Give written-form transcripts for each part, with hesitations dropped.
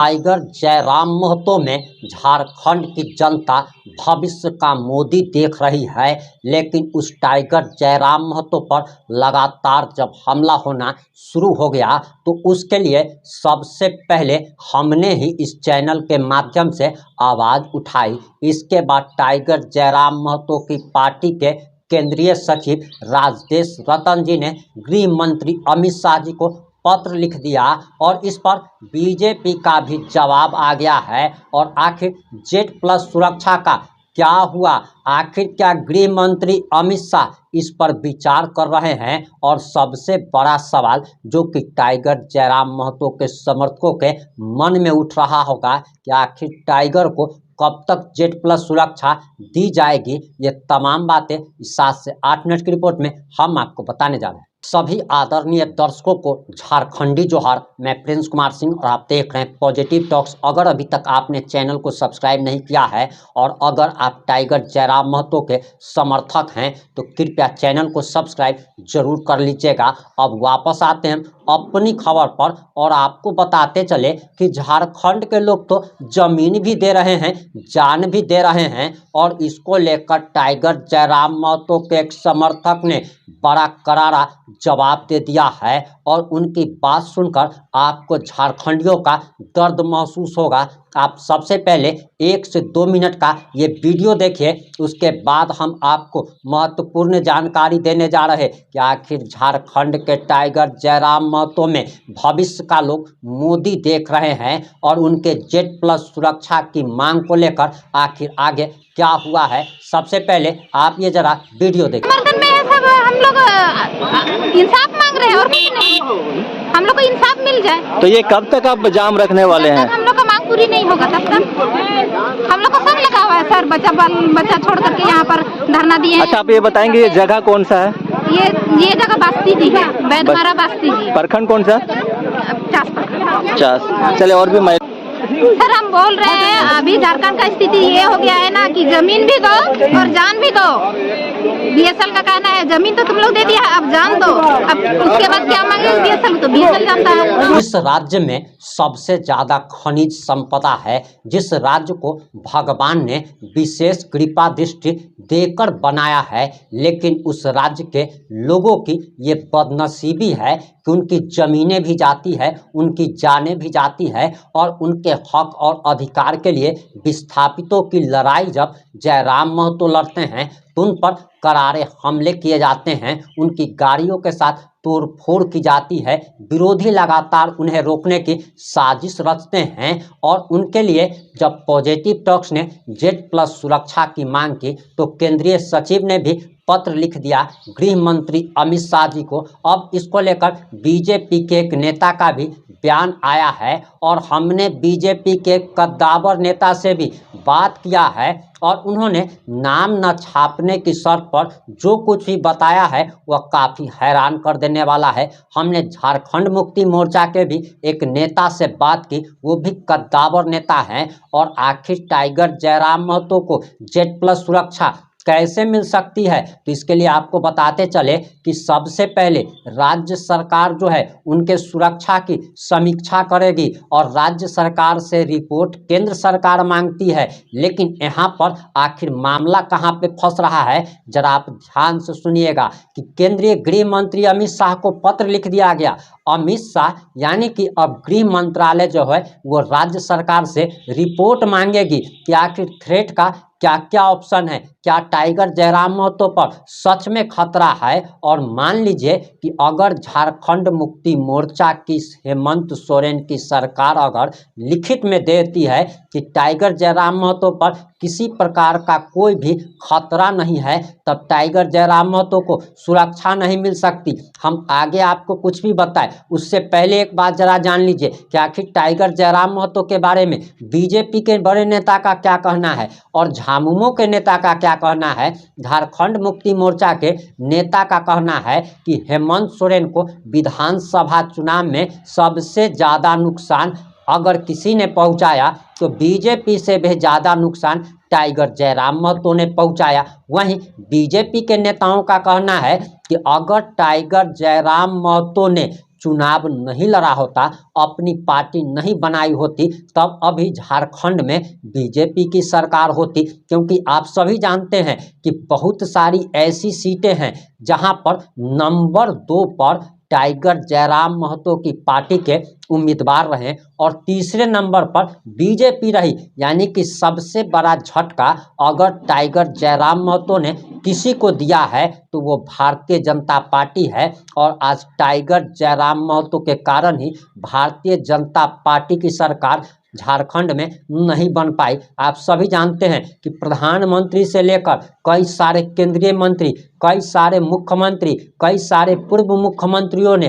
Tiger Jairam Mahato में झारखंड की जनता भविष्य का मोदी देख रही है, लेकिन उस टाइगर जयराम महतो पर लगातार जब हमला होना शुरू हो गया तो उसके लिए सबसे पहले हमने ही इस चैनल के माध्यम से आवाज़ उठाई। इसके बाद टाइगर जयराम महतो की पार्टी के केंद्रीय सचिव राजदेश रतन जी ने गृह मंत्री अमित शाह जी को पत्र लिख दिया और इस पर बीजेपी का भी जवाब आ गया है। और आखिर Z+ सुरक्षा का क्या हुआ, आखिर क्या गृह मंत्री अमित शाह इस पर विचार कर रहे हैं। और सबसे बड़ा सवाल जो कि टाइगर जयराम महतो के समर्थकों के मन में उठ रहा होगा कि आखिर टाइगर को कब तक Z+ सुरक्षा दी जाएगी, ये तमाम बातें इस 7 से 8 मिनट की रिपोर्ट में हम आपको बताने जा रहे हैं। सभी आदरणीय दर्शकों को झारखंडी जोहार। मैं प्रिंस कुमार सिंह और आप देख रहे हैं पॉजिटिव टॉक्स। अगर अभी तक आपने चैनल को सब्सक्राइब नहीं किया है और अगर आप टाइगर जयराम महतो के समर्थक हैं तो कृपया चैनल को सब्सक्राइब जरूर कर लीजिएगा। अब वापस आते हैं अपनी खबर पर और आपको बताते चले कि झारखंड के लोग तो जमीन भी दे रहे हैं, जान भी दे रहे हैं। और इसको लेकर टाइगर जयराम महतो के एक समर्थक ने बड़ा करारा जवाब दे दिया है और उनकी बात सुनकर आपको झारखंडियों का दर्द महसूस होगा। आप सबसे पहले 1 से 2 मिनट का ये वीडियो देखिए, उसके बाद हम आपको महत्वपूर्ण जानकारी देने जा रहे हैं कि आखिर झारखंड के टाइगर जयराम महतो में भविष्य का लोग मोदी देख रहे हैं और उनके Z+ सुरक्षा की मांग को लेकर आखिर आगे क्या हुआ है। सबसे पहले आप ये जरा वीडियो देखिए। हम लोग इंसाफ मांग रहे हैं और कुछ नहीं, हम लोग को इंसाफ मिल जाए। तो ये कब तक आप जाम रखने वाले हैं? हम लोग का मांग पूरी नहीं होगा तब तक। हम लोग को सब लगा हुआ है सर, बच्चा छोड़ करके यहाँ पर धरना दिए हैं। अच्छा, आप ये बताएंगे ये जगह कौन सा है? ये जगह बास्ती जी है, बैदमारा बास्ती जी। प्रखंड कौन सा? चास। चले और भी सर हम बोल रहे हैं अभी झारखंड का स्थिति ये हो गया है ना कि जमीन भी दो और जान भी दो। BSL का कहना है जमीन तो तुम लोग दे दिया, अब जान दो। अब उसके बाद क्या मांगे BSL, तो BSL जानता है। इस राज्य में सबसे ज्यादा खनिज संपदा है, जिस राज्य को भगवान ने विशेष कृपा दृष्टि देकर बनाया है, लेकिन उस राज्य के लोगों की ये बदनसीबी है कि उनकी जमीनें भी जाती है, उनकी जानें भी जाती है और उनके हक और अधिकार के लिए विस्थापितों की लड़ाई जब जयराम महतो लड़ते हैं तो उन पर करारे हमले किए जाते हैं, उनकी गाड़ियों के साथ तोड़फोड़ की जाती है। विरोधी लगातार उन्हें रोकने की साजिश रचते हैं और उनके लिए जब पॉजिटिव टॉक्स ने Z+ सुरक्षा की मांग की तो केंद्रीय सचिव ने भी पत्र लिख दिया गृह मंत्री अमित शाह जी को। अब इसको लेकर बीजेपी के एक नेता का भी बयान आया है और हमने बीजेपी के कद्दावर नेता से भी बात किया है और उन्होंने नाम न छापने की शर्त पर जो कुछ भी बताया है वह काफ़ी हैरान कर देने वाला है। हमने झारखंड मुक्ति मोर्चा के भी एक नेता से बात की, वो भी कद्दावर नेता हैं। और आखिर टाइगर जयराम महतो को Z+ सुरक्षा कैसे मिल सकती है तो इसके लिए आपको बताते चले कि सबसे पहले राज्य सरकार जो है उनके सुरक्षा की समीक्षा करेगी और राज्य सरकार से रिपोर्ट केंद्र सरकार मांगती है। लेकिन यहाँ पर आखिर मामला कहाँ पे फंस रहा है, जरा आप ध्यान से सुनिएगा कि केंद्रीय गृह मंत्री अमित शाह को पत्र लिख दिया गया। अमित शाह यानी कि अब गृह मंत्रालय जो है वो राज्य सरकार से रिपोर्ट मांगेगी कि आखिर थ्रेट का क्या क्या ऑप्शन है, क्या टाइगर जयराम महतो पर सच में खतरा है। और मान लीजिए कि अगर झारखंड मुक्ति मोर्चा की हेमंत सोरेन की सरकार अगर लिखित में देती है कि टाइगर जयराम महतो पर किसी प्रकार का कोई भी खतरा नहीं है, तब टाइगर जयराम महतो को सुरक्षा नहीं मिल सकती। हम आगे आपको कुछ भी बताएं उससे पहले एक बात जरा जान लीजिए कि आखिर टाइगर जयराम महतो के बारे में बीजेपी के बड़े नेता का क्या कहना है और झामुमो के नेता का क्या कहना है। झारखंड मुक्ति मोर्चा के नेता का कहना है कि हेमंत सोरेन को विधानसभा चुनाव में सबसे ज़्यादा नुकसान अगर किसी ने पहुंचाया तो बीजेपी से भी ज़्यादा नुकसान टाइगर जयराम महतो ने पहुंचाया। वहीं बीजेपी के नेताओं का कहना है कि अगर टाइगर जयराम महतो ने चुनाव नहीं लड़ा होता, अपनी पार्टी नहीं बनाई होती, तब अभी झारखंड में बीजेपी की सरकार होती। क्योंकि आप सभी जानते हैं कि बहुत सारी ऐसी सीटें हैं जहां पर नंबर 2 पर टाइगर जयराम महतो की पार्टी के उम्मीदवार रहे और तीसरे नंबर पर बीजेपी रही। यानी कि सबसे बड़ा झटका अगर टाइगर जयराम महतो ने किसी को दिया है तो वो भारतीय जनता पार्टी है। और आज टाइगर जयराम महतो के कारण ही भारतीय जनता पार्टी की सरकार झारखंड में नहीं बन पाई। आप सभी जानते हैं कि प्रधानमंत्री से लेकर कई सारे केंद्रीय मंत्री, कई सारे मुख्यमंत्री, कई सारे पूर्व मुख्यमंत्रियों ने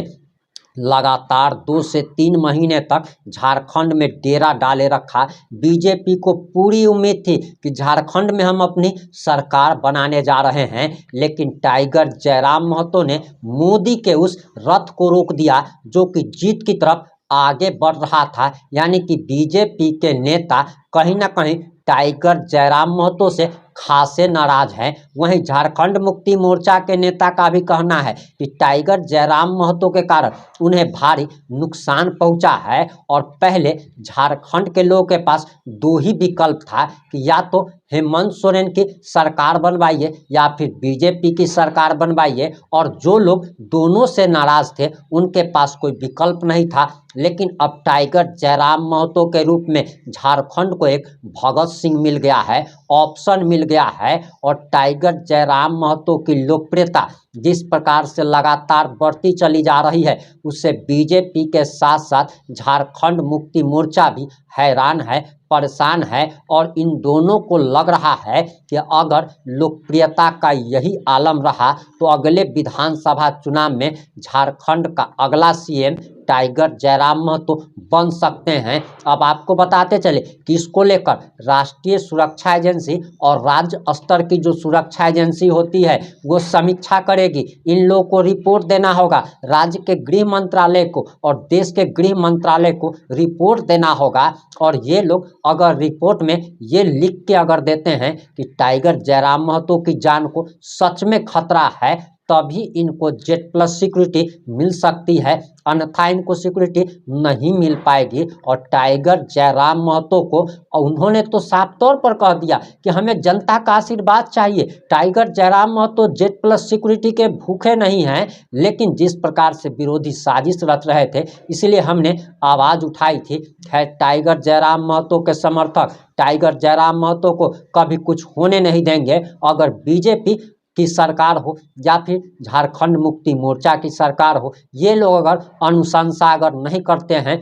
लगातार 2 से 3 महीने तक झारखंड में डेरा डाले रखा। बीजेपी को पूरी उम्मीद थी कि झारखंड में हम अपनी सरकार बनाने जा रहे हैं, लेकिन टाइगर जयराम महतो ने मोदी के उस रथ को रोक दिया जो कि जीत की तरफ आगे बढ़ रहा था। यानी कि बीजेपी के नेता कहीं ना कहीं टाइगर जयराम महतो से खासे नाराज हैं। वहीं झारखंड मुक्ति मोर्चा के नेता का भी कहना है कि टाइगर जयराम महतो के कारण उन्हें भारी नुकसान पहुंचा है। और पहले झारखंड के लोगों के पास 2 ही विकल्प था कि या तो हेमंत सोरेन की सरकार बनवाइए या फिर बीजेपी की सरकार बनवाइए। और जो लोग दोनों से नाराज थे उनके पास कोई विकल्प नहीं था। लेकिन अब टाइगर जयराम महतो के रूप में झारखंड को एक भगत सिंह मिल गया है, ऑप्शन मिल गया है। और टाइगर जयराम महतो की लोकप्रियता जिस प्रकार से लगातार बढ़ती चली जा रही है, उससे बीजेपी के साथ साथ झारखंड मुक्ति मोर्चा भी हैरान है, परेशान है। और इन दोनों को लग रहा है कि अगर लोकप्रियता का यही आलम रहा तो अगले विधानसभा चुनाव में झारखंड का अगला सीएम टाइगर जयराम महतो बन सकते हैं। अब आपको बताते चले कि इसको लेकर राष्ट्रीय सुरक्षा एजेंसी और राज्य स्तर की जो सुरक्षा एजेंसी होती है वो समीक्षा करेगी। इन लोगों को रिपोर्ट देना होगा राज्य के गृह मंत्रालय को और देश के गृह मंत्रालय को रिपोर्ट देना होगा। और ये लोग अगर रिपोर्ट में ये लिख के अगर देते हैं कि टाइगर जयराम महतो की जान को सच में खतरा है, तभी इनको जेड+ सिक्योरिटी मिल सकती है, अन्यथा इनको सिक्योरिटी नहीं मिल पाएगी। और टाइगर जयराम महतो को उन्होंने तो साफ तौर पर कह दिया कि हमें जनता का आशीर्वाद चाहिए। Tiger Jairam Mahato Z+ security के भूखे नहीं हैं, लेकिन जिस प्रकार से विरोधी साजिश रच रहे थे इसलिए हमने आवाज़ उठाई थी। खैर, टाइगर जयराम महतो के समर्थक टाइगर जयराम महतो को कभी कुछ होने नहीं देंगे। अगर बीजेपी की सरकार हो या फिर झारखंड मुक्ति मोर्चा की सरकार हो, ये लोग अगर अनुशंसा अगर नहीं करते हैं,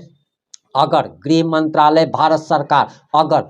अगर गृह मंत्रालय भारत सरकार अगर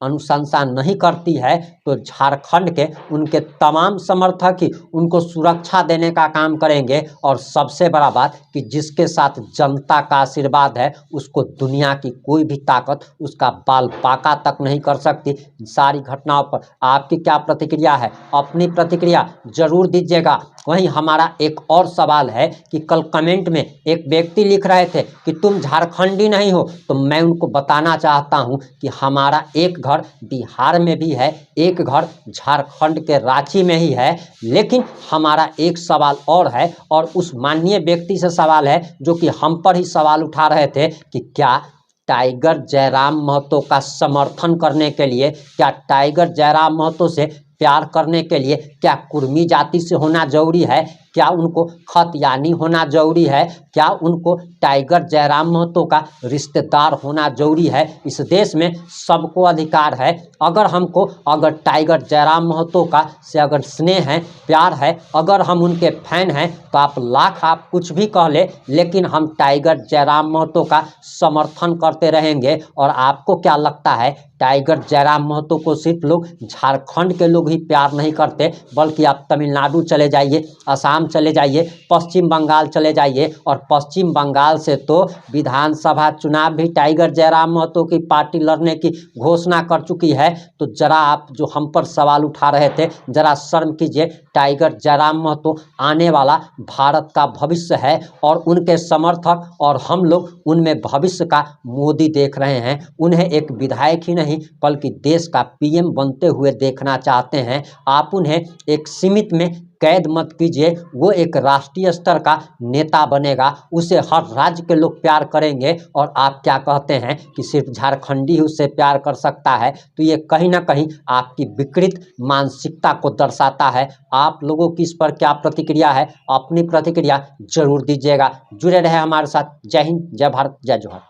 अनुशंसा नहीं करती है तो झारखंड के उनके तमाम समर्थक ही उनको सुरक्षा देने का काम करेंगे। और सबसे बड़ा बात कि जिसके साथ जनता का आशीर्वाद है उसको दुनिया की कोई भी ताकत उसका बाल बाका तक नहीं कर सकती। सारी घटनाओं पर आपकी क्या प्रतिक्रिया है? अपनी प्रतिक्रिया जरूर दीजिएगा। वहीं हमारा एक और सवाल है कि कल कमेंट में एक व्यक्ति लिख रहे थे कि तुम झारखंडी नहीं हो, तो मैं उनको बताना चाहता हूं कि हमारा एक घर बिहार में भी है, एक घर झारखंड के रांची में ही है। लेकिन हमारा एक सवाल और है, और उस माननीय व्यक्ति से सवाल है जो कि हम पर ही सवाल उठा रहे थे कि क्या टाइगर जयराम महतो का समर्थन करने के लिए, क्या टाइगर जयराम महतो से प्यार करने के लिए क्या कुर्मी जाति से होना जरूरी है? क्या उनको खतियानी होना जरूरी है? क्या उनको टाइगर जयराम महतो का रिश्तेदार होना जरूरी है? इस देश में सबको अधिकार है। अगर टाइगर जयराम महतो का से अगर स्नेह है, प्यार है, अगर हम उनके फैन हैं तो आप कुछ भी कह ले, लेकिन हम टाइगर जयराम महतो का समर्थन करते रहेंगे। और आपको क्या लगता है, टाइगर जयराम महतो को सिर्फ लोग झारखंड के लोग ही प्यार नहीं करते, बल्कि आप तमिलनाडु चले जाइए, असम चले जाइए, पश्चिम बंगाल चले जाइए, और पश्चिम बंगाल से तो विधानसभा चुनाव भी टाइगर जयराम महतो की पार्टी लड़ने की घोषणा कर चुकी है। तो जरा आप जो हम पर सवाल उठा रहे थे, जरा शर्म कीजिए। टाइगर जयराम महतो आने वाला भारत का भविष्य है, और उनके समर्थक और हम लोग उनमें भविष्य का मोदी देख रहे हैं। उन्हें एक विधायक ही नहीं बल्कि देश का पीएम बनते हुए देखना चाहते हैं। आप उन्हें एक सीमित में कैद मत कीजिए, वो एक राष्ट्रीय स्तर का नेता बनेगा, उसे हर राज्य के लोग प्यार करेंगे। और आप क्या कहते हैं कि सिर्फ झारखंडी ही उससे प्यार कर सकता है, तो ये कहीं ना कहीं आपकी विकृत मानसिकता को दर्शाता है। आप लोगों की इस पर क्या प्रतिक्रिया है, अपनी प्रतिक्रिया जरूर दीजिएगा। जुड़े रहे हमारे साथ। जय हिंद, जय भारत, जय जोहार।